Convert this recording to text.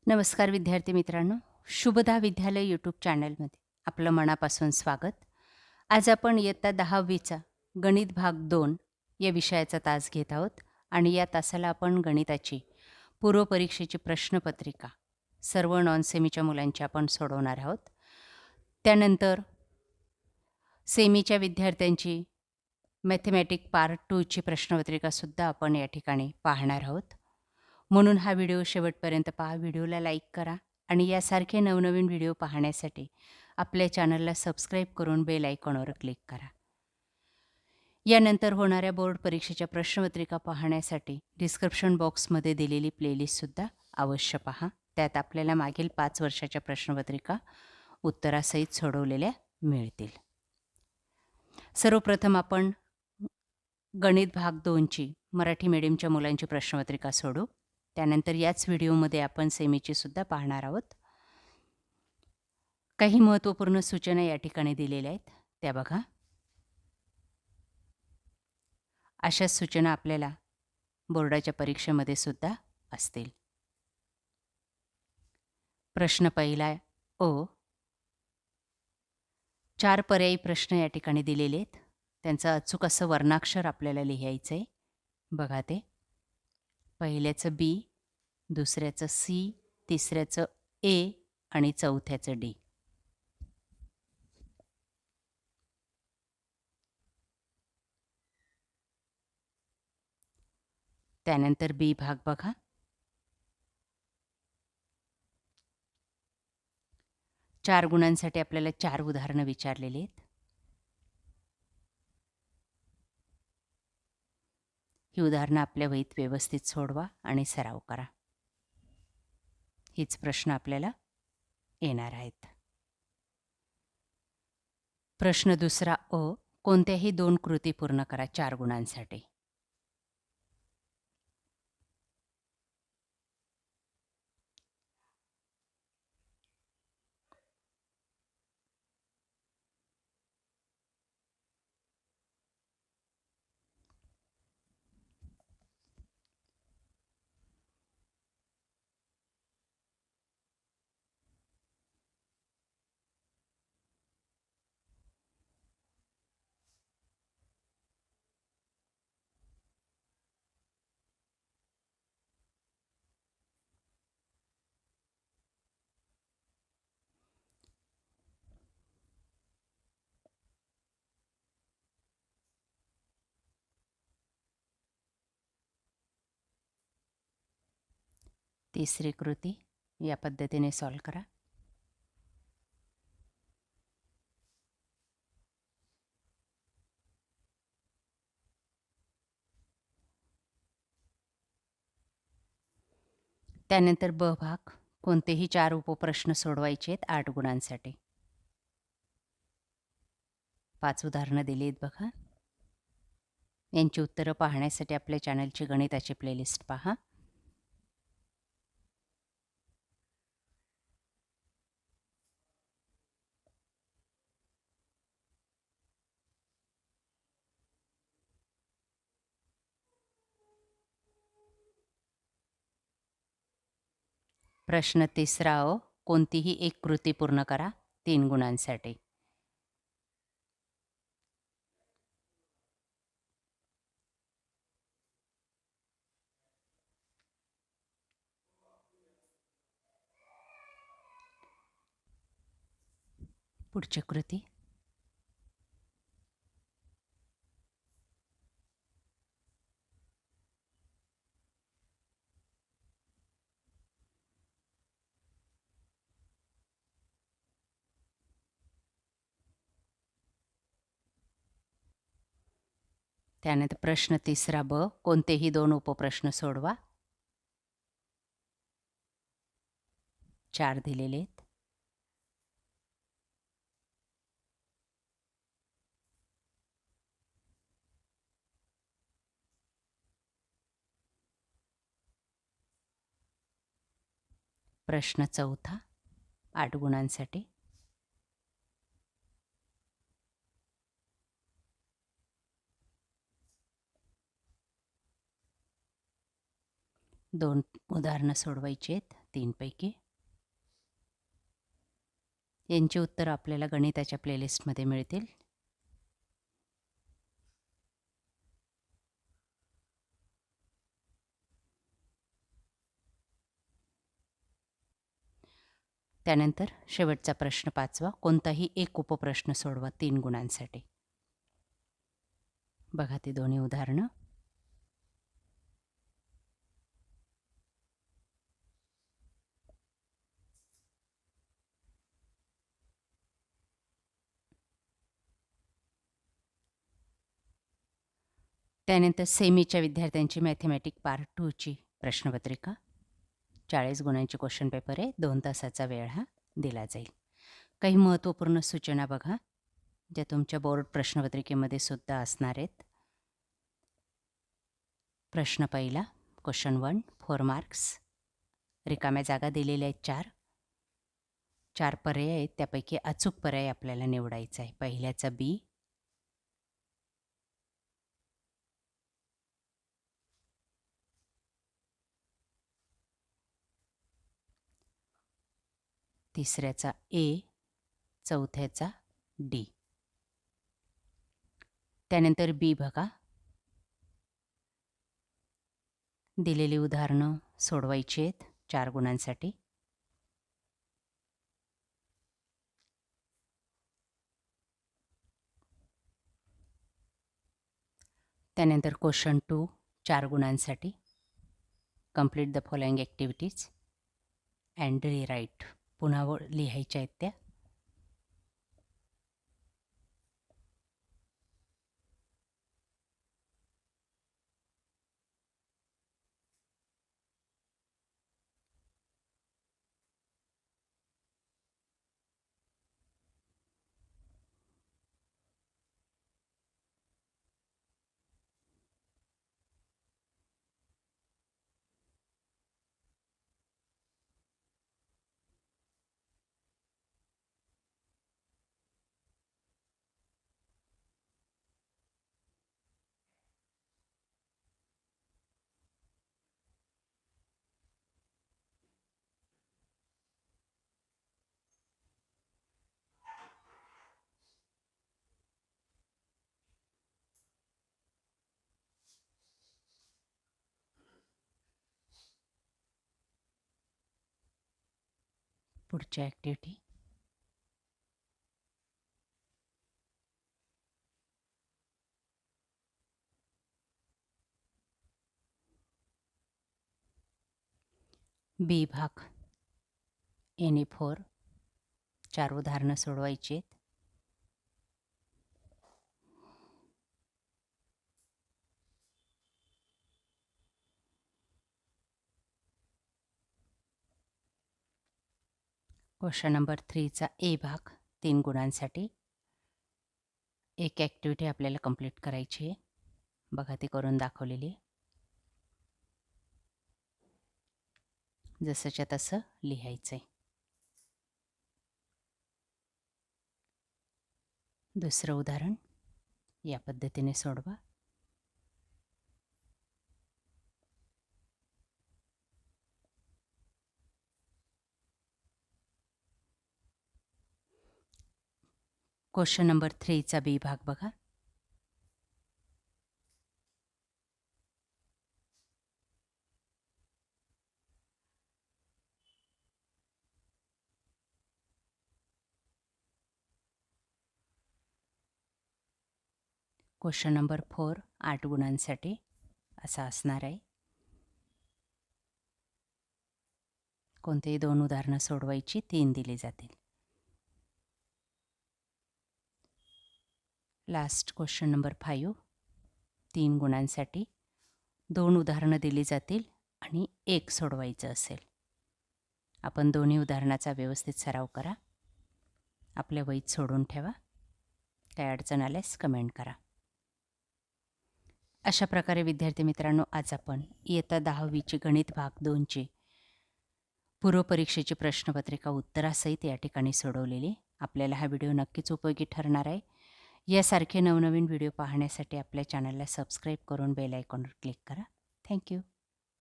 नमस्कार विद्यार्थी मित्रांनो, शुभदा विद्यालय यूट्यूब चॅनलमध्ये आपलं मनापासून स्वागत. आज आपण इयत्ता 10वीचा गणित भाग 2 या विषयाचा तास घेत आहोत आणि या तासाला आपण गणिताची पूर्वपरीक्षेची प्रश्नपत्रिका सर्व नॉन सेमीच्या मुलांची आपण सोडवणार आहोत. त्यानंतर सेमीच्या विद्यार्थ्यांची मॅथमॅटिक पार्ट 2ची प्रश्नपत्रिकासुद्धा आपण या ठिकाणी पाहणार आहोत. म्हणून हा व्हिडिओ शेवटपर्यंत पहा. व्हिडिओला लाईक करा आणि यासारखे नवनवीन व्हिडिओ पाहण्यासाठी आपल्या चॅनलला सबस्क्राईब करून बेल आयकॉनवर क्लिक करा. यानंतर होणाऱ्या बोर्ड परीक्षेच्या प्रश्नपत्रिका पाहण्यासाठी डिस्क्रिप्शन बॉक्समध्ये दिलेली प्लेलिस्टसुद्धा अवश्य पहा. त्यात आपल्याला मागील 5 वर्षाच्या प्रश्नपत्रिका उत्तरासहित सोडवलेल्या मिळतील. सर्वप्रथम आपण गणित भाग 2ची मराठी मीडियमच्या मुलांची प्रश्नपत्रिका सोडवू. त्यानंतर याच व्हिडिओमध्ये आपण सेमीची सुद्धा पाहणार आहोत. काही महत्त्वपूर्ण सूचना या ठिकाणी दिलेल्या आहेत, त्या बघा. अशाच सूचना आपल्याला बोर्डाच्या परीक्षेमध्ये सुद्धा असतील. प्रश्न पहिला अ. 4 पर्यायी प्रश्न या ठिकाणी दिलेले आहेत. त्यांचं अचूक असं वर्णाक्षर आपल्याला लिहायचं आहे. बघा ते. पहिल्याचं बी, दुसऱ्याचं सी, तिसऱ्याचं ए आणि चौथ्याचं डी. त्यानंतर बी भाग बघा. चार गुणांसाठी आपल्याला 4 उदाहरणं विचारलेली आहेत. ही उदाहरणं आपल्या वहीत व्यवस्थित सोडवा आणि सराव करा. हीच प्रश्न आपल्याला येणार आहेत. प्रश्न दुसरा अ. कोणत्याही 2 कृती पूर्ण करा 4 गुणांसाठी. तिसरी कृती या पद्धतीने सॉल्व करा. त्यानंतर ब भाग. कोणतेही 4 उपप्रश्न सोडवायचे आहेत 8 गुणांसाठी. 5 उदाहरणं दिली आहेत बघा. यांची उत्तरं पाहण्यासाठी आपल्या चॅनलची गणिताची प्लेलिस्ट पहा. प्रश्न तिसरा अ. कोणतीही एक कृती पूर्ण करा 3 गुणांसाठी. पुढची कृती. त्यानंतर प्रश्न तिसरा ब. कोणतेही 2 उपप्रश्न सोडवा. 4 दिलेले आहेत. प्रश्न चौथा 8 गुणांसाठी. 2 उदाहरणं सोडवायची आहेत 3 पैकी. यांची उत्तरं आपल्याला गणिताच्या प्लेलिस्टमध्ये मिळतील. त्यानंतर शेवटचा प्रश्न 5वा, कोणताही एक उपप्रश्न सोडवा 3 गुणांसाठी. बघा ती दोन्ही उदाहरणं. त्यानंतर सेमीच्या विद्यार्थ्यांची मॅथमॅटिक पार्ट 2ची प्रश्नपत्रिका. 40 गुणांची क्वेश्चन पेपर आहे. 2 तासाचा वेळ हा दिला जाईल. काही महत्त्वपूर्ण सूचना बघा, ज्या तुमच्या बोर्ड प्रश्नपत्रिकेमध्ये सुद्धा असणार आहेत. प्रश्न पहिला, क्वेश्चन 1, 4 मार्क्स. रिकाम्या जागा दिलेल्या आहेत 4. 4 पर्याय आहेत, त्यापैकी अचूक पर्याय आपल्याला निवडायचा आहे. पहिल्याचा बी, तिसऱ्याचा ए, चौथ्याचा डी. त्यानंतर बी बघा, दिलेली उदाहरणं सोडवायची आहेत 4 गुणांसाठी. त्यानंतर क्वेश्चन 2, 4 गुणांसाठी. Complete the following activities and rewrite. पुन्हा लिहायच्या आहेत त्या. पुढची ॲक्टिव्हिटी. बी भाग, एन 4, 4 उदाहरणं सोडवायची आहेत. क्वेश्चन नंबर 3चा ए भाग 3 गुणांसाठी. एक ॲक्टिव्हिटी आपल्याला कंप्लीट करायची आहे. बघा ती करून दाखवलेली आहे. जसंच्या तसं लिहायचं आहे. दुसरं उदाहरण या पद्धतीने सोडवा. क्वेश्चन नंबर 3चा बी भाग बघा. क्वेश्चन नंबर 4, 8 गुणांसाठी असा असणार आहे. कोणतेही 2 उदाहरणं सोडवायची, 3 दिली जातील. लास्ट क्वेश्चन नंबर 5, 3 गुणांसाठी. 2 उदाहरणं दिली जातील आणि 1 सोडवायचं असेल. आपण दोन्ही उदाहरणाचा व्यवस्थित सराव करा. आपल्या वहीत सोडून ठेवा. काय अडचण आल्यास कमेंट करा. अशा प्रकारे विद्यार्थी मित्रांनो, आज आपण इयत्ता 10वीची गणित भाग 2ची पूर्वपरीक्षेची प्रश्नपत्रिका उत्तरासहित या ठिकाणी सोडवलेली. आपल्याला हा व्हिडिओ नक्कीच उपयोगी ठरणार आहे. यासारखे नवनवीन व्हिडिओ पाहण्यासाठी आपल्या चॅनलला सबस्क्राईब करून बेल आयकॉनवर क्लिक करा. थँक्यू.